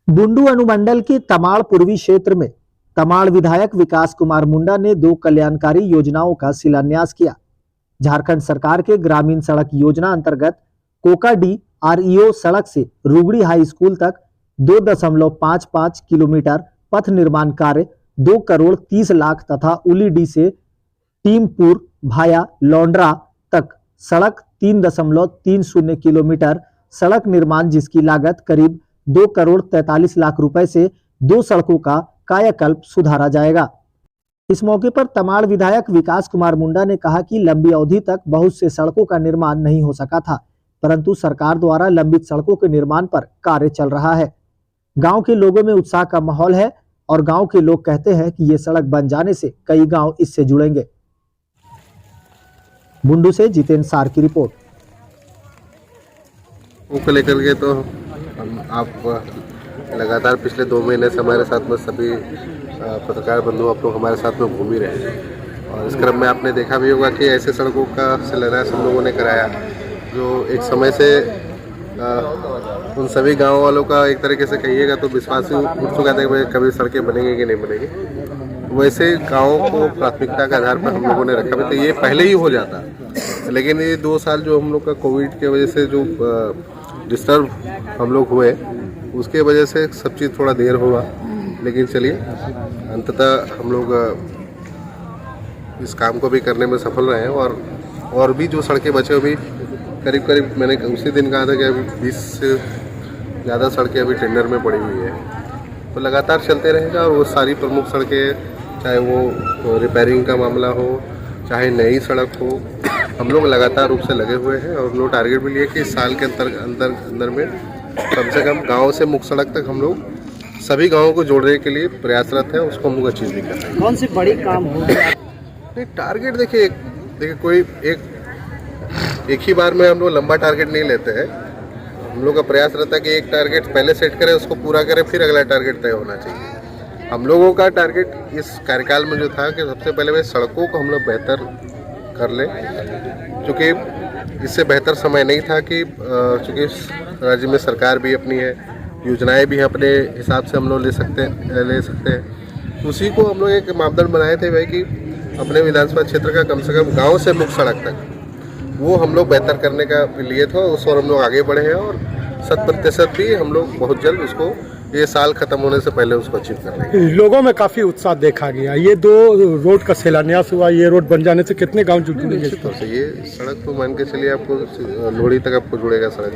बुंडू अनुमंडल के तमाड़ पूर्वी क्षेत्र में तमाड़ विधायक विकास कुमार मुंडा ने 2 कल्याणकारी योजनाओं का शिलान्यास किया। झारखंड सरकार के ग्रामीण सड़क योजना अंतर्गत कोकाडी आरईओ सड़क से रुगड़ी हाई स्कूल तक 2.55 किलोमीटर पथ निर्माण कार्य 2 करोड़ 30 लाख तथा उलीडी से टीमपुर भाया लौंड्रा तक सड़क 3.30 किलोमीटर सड़क निर्माण जिसकी लागत करीब 2 करोड़ 43 लाख रुपए से 2 सड़कों का कायाकल्प सुधारा जाएगा। इस मौके पर तमाड़ विधायक विकास कुमार मुंडा ने कहा कि लंबी अवधि तक बहुत से सड़कों का निर्माण नहीं हो सका था, परंतु सरकार द्वारा लंबित सड़कों के निर्माण पर कार्य चल रहा है। गांव के लोगों में उत्साह का माहौल है और गांव के लोग कहते हैं कि ये सड़क बन जाने से कई गांव इससे जुड़ेंगे। बुंडू से जितेंद्र सार की रिपोर्ट। को लेकर के तो आप लगातार पिछले 2 महीने से हमारे साथ में सभी पत्रकार बंधु आप लोग हमारे साथ में घूम ही रहे हैं और इस क्रम में आपने देखा भी होगा कि ऐसे सड़कों का शिलान्यास हम लोगों ने कराया जो एक समय से उन सभी गांव वालों का एक तरीके से कहिएगा तो विश्वास ही उठ चुका था कि कभी सड़कें बनेंगी कि नहीं बनेगी। वैसे गाँव को प्राथमिकता के आधार पर हम लोगों ने रखा, तो ये पहले ही हो जाता, लेकिन ये 2 साल जो हम लोग का कोविड के वजह से जो डिस्टर्ब हम लोग हुए उसके वजह से सब चीज़ थोड़ा देर हुआ, लेकिन चलिए अंततः हम लोग इस काम को भी करने में सफल रहे हैं और भी जो सड़कें बचे अभी करीब मैंने उसी दिन कहा था कि अभी 20 से ज़्यादा सड़कें अभी टेंडर में पड़ी हुई है, तो लगातार चलते रहेगा। और वो सारी प्रमुख सड़कें, चाहे वो रिपेयरिंग का मामला हो चाहे नई सड़क हो, हम लोग लगातार रूप से लगे हुए हैं और हम लोग टारगेट भी लिए कि इस साल के अंदर में कम से कम गांव से मुख्य सड़क तक हम लोग सभी गांवों को जोड़ने के लिए प्रयासरत है, उसको हम लोग अचीव भी कर रहे हैं। कौन सी बड़ी काम हो टारगेट देखिए कोई एक ही बार में हम लोग लंबा टारगेट नहीं लेते हैं। हम लोग का प्रयास रहता है कि एक टारगेट पहले सेट करें, उसको पूरा करें, फिर अगला टारगेट तय होना चाहिए। हम लोगों का टारगेट इस कार्यकाल में जो था कि सबसे पहले वे सड़कों को हम लोग बेहतर कर लें, क्योंकि इससे बेहतर समय नहीं था कि चूँकि राज्य में सरकार भी अपनी है, योजनाएं भी अपने हिसाब से हम लोग ले सकते हैं। उसी को हम लोग एक मापदंड बनाए थे भाई कि अपने विधानसभा क्षेत्र का कम से कम गांव से मुख्य सड़क तक वो हम लोग बेहतर करने का लिए थे, उस और हम लोग आगे बढ़े हैं और 100% भी हम लोग बहुत जल्द उसको ये साल खत्म होने से पहले उसको अचीव कर लेंगे। लोगों में काफी उत्साह देखा गया। ये 2 रोड का शिलान्यास हुआ, ये रोड बन जाने से कितने गांव जुड़ेंगे? निश्चित तौर से ये सड़क तो मान के चलिए आपको लोहड़ी तक आपको जुड़ेगा सड़क,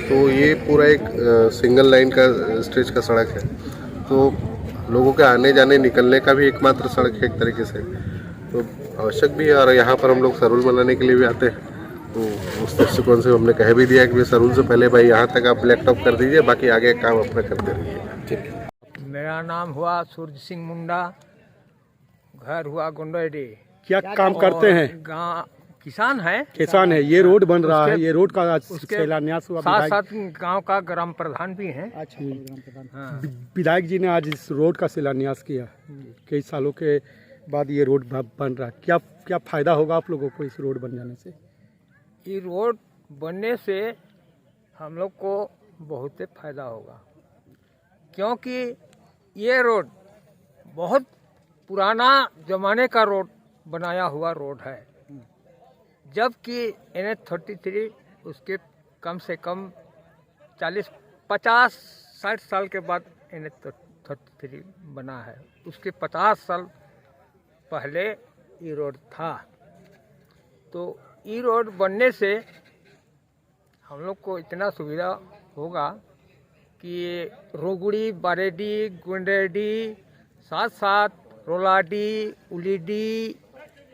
तो ये पूरा एक सिंगल लाइन का स्ट्रेच का सड़क है, तो लोगों के आने जाने निकलने का भी एकमात्र सड़क है एक तरीके से, तो आवश्यक भी है। और यहाँ पर हम लोग सरूल बनाने के लिए भी आते हैं, तो उस दृष्टिकोण से हमने कह भी दिया कि सरूल से पहले भाई यहाँ तक आप ब्लैक टॉप कर दीजिए, बाकी आगे काम अपना करते रहिए। ठीक। मेरा नाम हुआ सूरज सिंह मुंडा, घर हुआ गुंडोडी। क्या काम करते हैं? गाँव किसान है। किसान है। ये रोड बन रहा है, ये रोड का शिलान्यास हुआ। साथ गांव का ग्राम प्रधान भी हैं। अच्छा, ग्राम प्रधान। विधायक जी ने आज इस रोड का शिलान्यास किया। कई सालों के बाद ये रोड बन रहा है, क्या फायदा होगा आप लोगों को इस रोड बन जाने से? ये रोड बनने से हम लोग को बहुत फायदा होगा, क्योंकि ये रोड बहुत पुराना जमाने का रोड बनाया हुआ रोड है, जबकि NH-33 उसके कम से कम 40, 50, 60 साल के बाद NH-33 बना है। उसके 50 साल पहले ये रोड था। तो ये रोड बनने से हम लोग को इतना सुविधा होगा कि रोगुड़ी, बारेडी, गुंडेडी, साथ रोलाडी, उलीडी,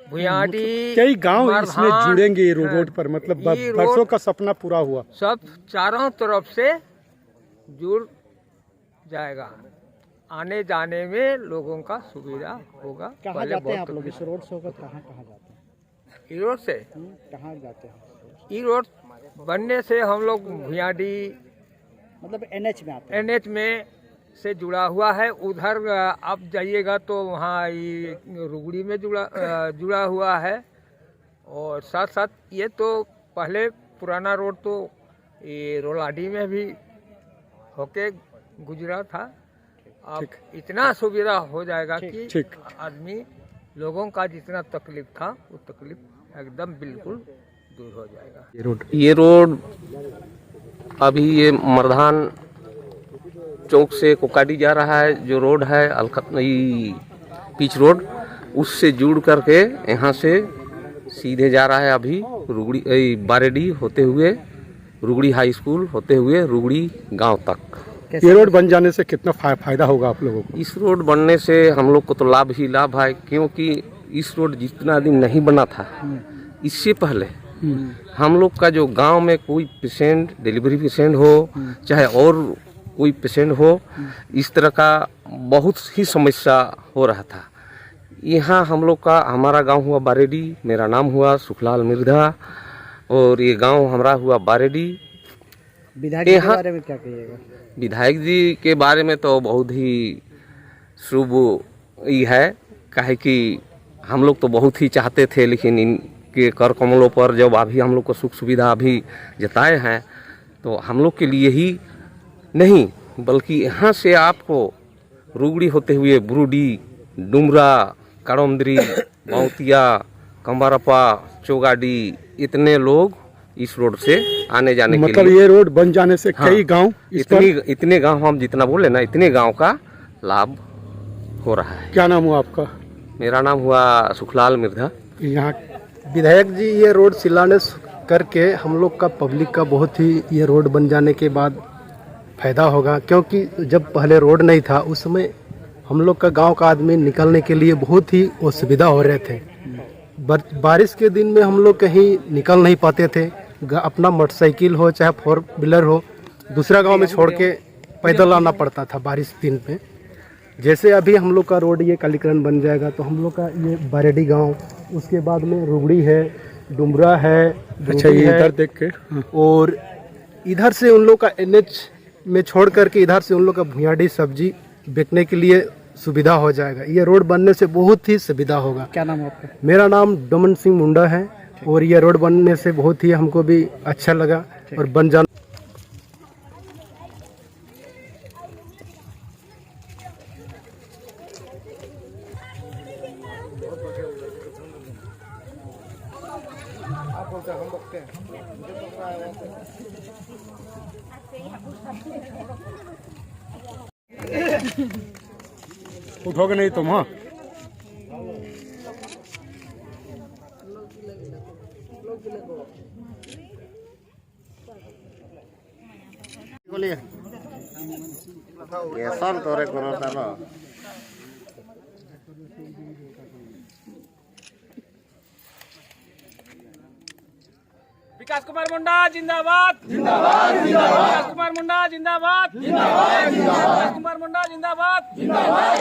भुयाडी, कई गांव इसमें जुड़ेंगे ये रोड पर, मतलब बरसों का सपना पूरा हुआ। सब चारों तरफ से जुड़ जाएगा, आने जाने में लोगों का सुविधा होगा। कहाँ जाते हैं आप लोग इस रोड से होकर? कहाँ जाते हैं ई रोड से? कहाँ जाते हैं? ई रोड बनने से हम लोग भुयाडी मतलब NH में आते हैं। NH में से जुड़ा हुआ है। उधर आप जाइएगा तो वहाँ ये रुगड़ी में जुड़ा हुआ है। और साथ साथ ये तो पहले पुराना रोड तो ये रोलाडी में भी होके गुजरा था। अब इतना सुविधा हो जाएगा कि ठीक। आदमी लोगों का जितना तकलीफ था वो तकलीफ एकदम बिल्कुल दूर हो जाएगा। ये रोड अभी ये मरधान चौक से कोकाडी जा रहा है, जो रोड है पिच रोड, उससे जुड़ करके यहाँ से सीधे जा रहा है अभी रुगड़ी बारेडी होते हुए रुगड़ी हाई स्कूल होते हुए रुगड़ी गांव तक। ये रोड बन जाने से कितना फायदा होगा आप लोगों को? इस रोड बनने से हम लोग को तो लाभ ही लाभ है, क्योंकि इस रोड जितना दिन नहीं बना था इससे पहले हम लोग का जो गांव में कोई पेशेंट, डिलीवरी पेशेंट हो चाहे और कोई पेशेंट हो, इस तरह का बहुत ही समस्या हो रहा था। यहाँ हम लोग का, हमारा गांव हुआ बारेडी, मेरा नाम हुआ सुखलाल मिर्धा और ये गांव हमारा हुआ बारेडी। विधायक जी के बारे में क्या कहिएगा? विधायक जी के बारे में तो बहुत ही शुभ ही है, काहे कि हम लोग तो बहुत ही चाहते थे, लेकिन इनके कर कमलों पर जब अभी हम लोग को सुख सुविधा अभी जताए हैं तो हम लोग के लिए ही नहीं बल्कि यहाँ से आपको रुगड़ी होते हुए बुरुडी, डुमरा, काड़ोमद्री, बाउतिया, कंबारपा, चौगाडी, इतने लोग इस रोड से आने जाने के मतलब लिए, ये रोड बन जाने से कई गांव इतने गांव, हम जितना बोले ना, इतने गांव का लाभ हो रहा है। क्या नाम हुआ आपका? मेरा नाम हुआ सुखलाल मिर्धा। यहाँ विधायक जी, ये रोड शिलान्यास करके हम लोग का पब्लिक का बहुत ही, ये रोड बन जाने के बाद फायदा होगा, क्योंकि जब पहले रोड नहीं था उस समय हम लोग का गांव का आदमी निकलने के लिए बहुत ही असुविधा हो रहे थे। बारिश के दिन में हम लोग कहीं निकल नहीं पाते थे, अपना मोटरसाइकिल हो चाहे 4 व्हीलर हो दूसरा गांव में छोड़ के पैदल आना पड़ता था बारिश दिन में। जैसे अभी हम लोग का रोड ये कालीकरण बन जाएगा तो हम लोग का ये बारेडी गांव, उसके बाद में रुगड़ी है, डुमरा है, अच्छा ये इधर देख के, और इधर से उन लोग का NH में छोड़ करके इधर से उन लोग का भुयाडी सब्जी बेचने के लिए सुविधा हो जाएगा। ये रोड बनने से बहुत ही सुविधा होगा। क्या नाम है आपका? मेरा नाम डमन सिंह मुंडा है और ये रोड बनने से बहुत ही हमको भी अच्छा लगा और बन जाना। उठोगे नहीं तुम? हाँ विकास कुमार मुंडा जिंदाबाद, जिंदाबाद, जिंदाबाद। विकास कुमार मुंडा जिंदाबाद, जिंदाबाद, जिंदाबाद। विकास कुमार मुंडा जिंदाबाद, जिंदाबाद।